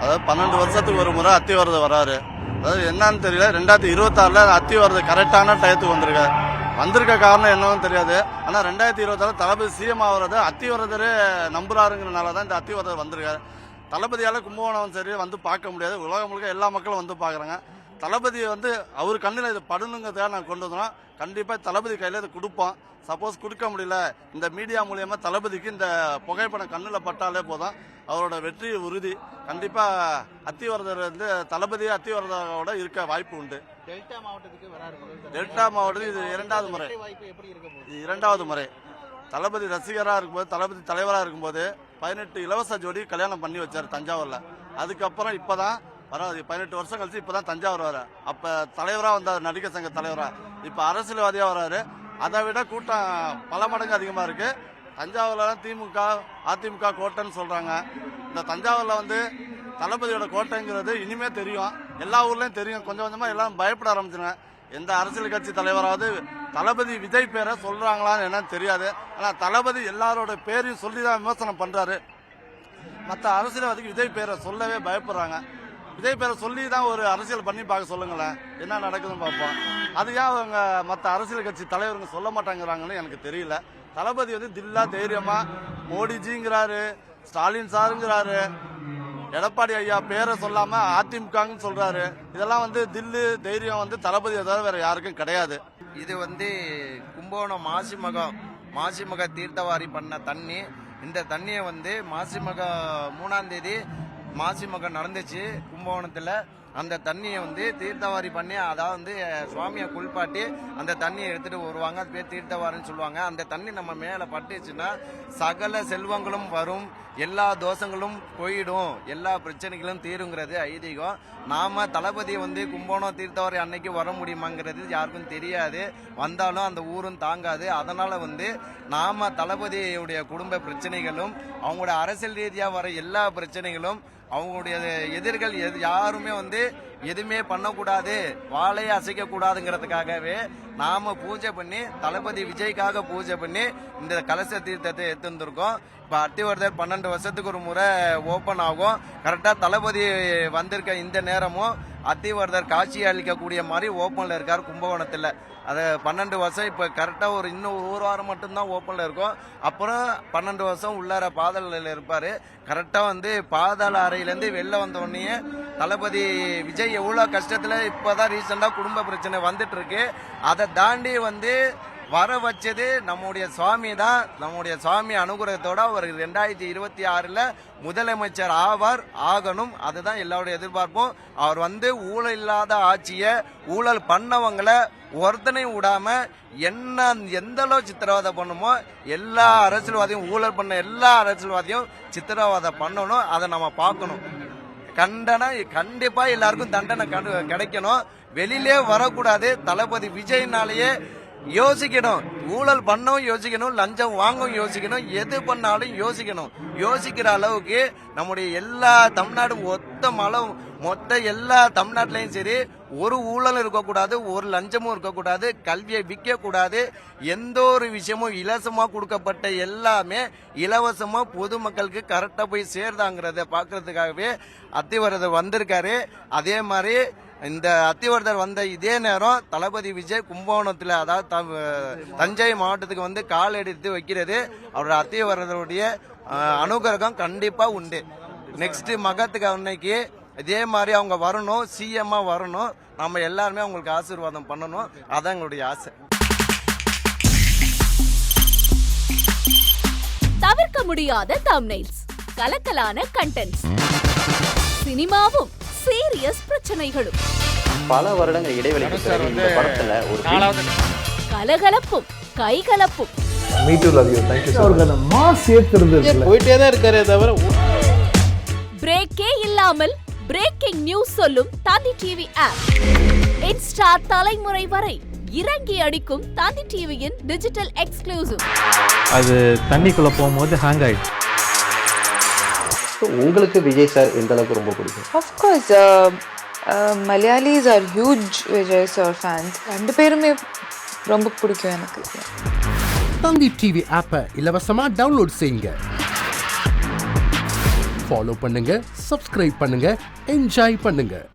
அதாவது 12 வருஷத்துக்கு ஒரு முறை அத்திவரதர் வராரு. அதாவது என்னன்னு தெரியல, 2026 அத்திவரதர் கரெக்டான டயத்துக்கு வந்திருக்க காரணம் என்னன்னு தெரியாது. ஆனால் 2026 தளபதி சிஎம் ஆகிறது அத்திவரதரே நம்புறாருங்கிறனால தான் இந்த அத்திவரதர் வந்திருக்காரு. தளபதியால் கும்பகோணம் சரி வந்து பார்க்க முடியாது, உலகம் முழுக்க எல்லா மக்களும் வந்து பார்க்குறாங்க. தளபதி வந்து அவர் கண்ணில் இது படணுங்கிறதுக்காக நாங்கள் கொண்டு வந்தோம். கண்டிப்பாக தளபதி கையில் இது கொடுப்போம். சப்போஸ் கொடுக்க முடியல, இந்த மீடியா மூலியமாக தளபதிக்கு இந்த புகைப்படம் கண்ணில் பட்டாலே போதும், அவரோட வெற்றி உறுதி. கண்டிப்பாக அத்திவரதர் வந்து தளபதி அத்திவரதரோட இருக்க வாய்ப்பு உண்டு. டெல்டா மாவட்டத்துக்கு வராரு. டெல்டா மாவட்டத்துக்கு இது இரண்டாவது முறை. தளபதி ரசிகராக இருக்கும்போது, தளபதி தலைவராக இருக்கும்போது 18 இலவச ஜோடி கல்யாணம் பண்ணி வச்சார் தஞ்சாவூரில். அதுக்கப்புறம் இப்போ தான் வராது, 18 வருஷம் கழிச்சு இப்போ தான் தஞ்சாவூர் வர. அப்போ தலைவராக வந்தார், நடிகர் சங்க தலைவராக. இப்போ அரசியல்வாதியாக வராரு. அதை விட கூட்டம் பல மடங்கு அதிகமாக இருக்குது. தஞ்சாவூர்லாம் திமுக அதிமுக கோட்டைன்னு சொல்கிறாங்க. இந்த தஞ்சாவூரில் வந்து தளபதியோட கோட்டைங்கிறது இனிமே தெரியும், எல்லா ஊர்லேயும் தெரியும். கொஞ்சம் கொஞ்சமாக எல்லாம் பயப்பட ஆரம்பிச்சிருங்க. எந்த அரசியல் கட்சி தலைவராவது தளபதி விஜய் பேரை சொல்கிறாங்களான்னு என்னன்னு தெரியாது. ஆனால் தளபதி எல்லாரோட பேரையும் சொல்லி தான் விமர்சனம் பண்ணுறாரு. மற்ற அரசியல்வாதிக்கு விஜய் பேரை சொல்லவே பயப்படுறாங்க. விஜய் பேரை சொல்லி தான் ஒரு அரசியல் பண்ணி பார்க்க சொல்லுங்களேன், என்ன நடக்குதுன்னு பார்ப்போம். அது ஏன் அவங்க மற்ற அரசியல் கட்சி தலைவருங்க சொல்ல மாட்டாங்கிறாங்கன்னு எனக்கு தெரியல. தளபதி வந்து தில்லா தைரியமா மோடிஜிங்கிறாரு, ஸ்டாலின் சாருங்கிறாரு, எடப்பாடி ஐயா பேரை சொல்லாம அதிமுகன்னு சொல்றாரு. இதெல்லாம் வந்து தில்லு தைரியம் வந்து தளபதியை தவிர வேற யாருக்கும் கிடையாது. இது வந்து கும்பகோணம் மாசிமக தீர்த்தவாரி பண்ண தண்ணி. இந்த தண்ணியை வந்து மாசிமக 3ஆம் தேதி மாசிமகம் நடந்துச்சு கும்பகோணத்தில். அந்த தண்ணியை வந்து தீர்த்தவாரி பண்ணி, அதாவது வந்து சுவாமியை குளிப்பாட்டி அந்த தண்ணியை எடுத்துட்டு வருவாங்க. அது பேர் தீர்த்தவாரின்னு சொல்லுவாங்க. அந்த தண்ணி நம்ம மேலே பட்டுச்சுன்னா சகல செல்வங்களும் வரும், எல்லா தோஷங்களும் போயிடும், எல்லா பிரச்சனைகளும் தீருங்கிறது ஐதீகம். நாம தளபதி வந்து கும்பகோணம் தீர்த்தவாரி அன்னைக்கு வர முடியுமாங்கிறது யாருக்கும் தெரியாது, வந்தாலும் அந்த ஊரும் தாங்காது. அதனால வந்து நாம தளபதியுடைய குடும்ப பிரச்சனைகளும் அவங்களோட அரசியல் ரீதியாக வர எல்லா பிரச்சனைகளும் அவங்களுடைய எதிர்கள் யாருமே வந்து எதுவுமே பண்ணக்கூடாது, வாழையை அசைக்க கூடாதுங்கிறதுக்காகவே நாம பூஜை பண்ணி தளபதி விஜய்க்காக பூஜை பண்ணி இந்த கலச தீர்த்தத்தை எடுத்துருக்கோம். இப்போ அத்திவரதர் 12 வருஷத்துக்கு ஒரு முறை ஓப்பன் ஆகும். கரெக்டாக தளபதி வந்திருக்க இந்த நேரமும் அத்திவரதர் காட்சி அளிக்கக்கூடிய மாதிரி ஓப்பனில் இருக்கார் கும்பகோணத்தில். அது 12 வருஷம் இப்போ கரெக்டாக இன்னும் ஒரு வாரம் மட்டும்தான் ஓப்பனில் இருக்கும். அப்புறம் 12 வருஷம் உள்ளார பாதாள இருப்பார். கரெக்டாக வந்து பாதாள அறையிலேருந்து வெளில வந்தோடனே தளபதி விஜய் எவ்வளோ கஷ்டத்தில் இப்போதான் ரீசெண்டாக குடும்ப பிரச்சனை வந்துட்டு இருக்கு. அதை தாண்டி வந்து வர வச்சது நம்முடைய சுவாமி தான். நம்முடைய சுவாமி அனுகிரகத்தோட அவர் 2026 முதலமைச்சர் ஆகணும். அதுதான் எல்லாருடைய எதிர்பார்ப்பும். அவர் வந்து ஊழல் இல்லாத ஆட்சியை, ஊழல் பண்ணவங்களை ஒருத்தனையும் விடாம எந்த அளவு சித்திரவதை பண்ணுமோ எல்லா அரசியல்வாதியும், ஊழல் பண்ண எல்லா அரசியல்வாதியும் சித்திரவதை பண்ணணும். அதை நம்ம பார்க்கணும். கண்டிப்பா எல்லாருக்கும் தண்டனை கிடைக்கணும். வெளியிலே வரக்கூடாது. தளபதி விஜய்னாலேயே யோசிக்கணும், ஊழல் பண்ணவும் யோசிக்கணும், லஞ்சம் வாங்கவும் யோசிக்கணும், எது பண்ணாலும் யோசிக்கணும். யோசிக்கிற அளவுக்கு நம்முடைய எல்லா தமிழ்நாடும் மொத்த எல்லா தமிழ்நாட்டிலையும் சரி ஒரு ஊழலும் இருக்கக்கூடாது, ஒரு லஞ்சமும் இருக்கக்கூடாது, கல்வியை விற்க கூடாது. எந்த ஒரு விஷயமும் இலவசமா கொடுக்கப்பட்ட எல்லாமே இலவசமா பொதுமக்களுக்கு கரெக்டா போய் சேர்தாங்கிறத பாக்குறதுக்காகவே அத்திவரதர் வந்திருக்காரு. அதே மாதிரி இந்த அத்திவரதர் வந்த இதே நேரம் தளபதி விஜய் கும்பகோணத்தில், அதாவது தஞ்சை மாவட்டத்துக்கு வந்து கால் எடுத்து வைக்கிறது அவரோட அத்திவரதருடைய அனுகிரகம் கண்டிப்பா உண்டு. நெக்ஸ்ட் மகத்துக்கு அன்னைக்கு இதே மாதிரி அவங்க வரணும், சிஎம்மா வரணும். நம்ம எல்லாருமே அவங்களுக்கு ஆசீர்வாதம் பண்ணணும். அதான் எங்களுடைய ஆசை. தவிர்க்க முடியாத தம்ப்நெயில்ஸ், கலக்கலான கண்டென்ட்ஸ், சினிமாவும் சீரியஸ் பிரச்சனைகளும், பல வருடங்கள் இடைவெளிக்கு பிறகு இந்த படத்துல ஒரு கலகலப்பும் கைகலப்பும், போயிட்டே தான் இருக்காரே தவிர பிரேக்கே இல்லாமல் பிரேக்கிங் நியூஸ் சொல்லும் தந்தி டிவி ஆப். இன்ஸ்டா தலைமுறை வரை இறங்கி அடிக்கும் தந்தி டிவியின் டிஜிட்டல் எக்ஸ்க்ளூசிவ். அது தண்ணிக்குள்ள போகும்போது ஹேங் ஆயிடுச்சு. உங்களுக்கு விஜய் சார் எந்த அளவுக்கு ரொம்ப பிடிக்கும்? Of course, Malayalis are huge Vijay sir fans. ரெண்டு பேருமே ரொம்ப பிடிக்கும் எனக்கு. தந்தி டிவி ஆப்பை இலவசமா டவுன்லோட் செய்யுங்க. ஃபாலோ பண்ணுங்க, சப்ஸ்கிரைப் பண்ணுங்க, என்ஜாய் பண்ணுங்க.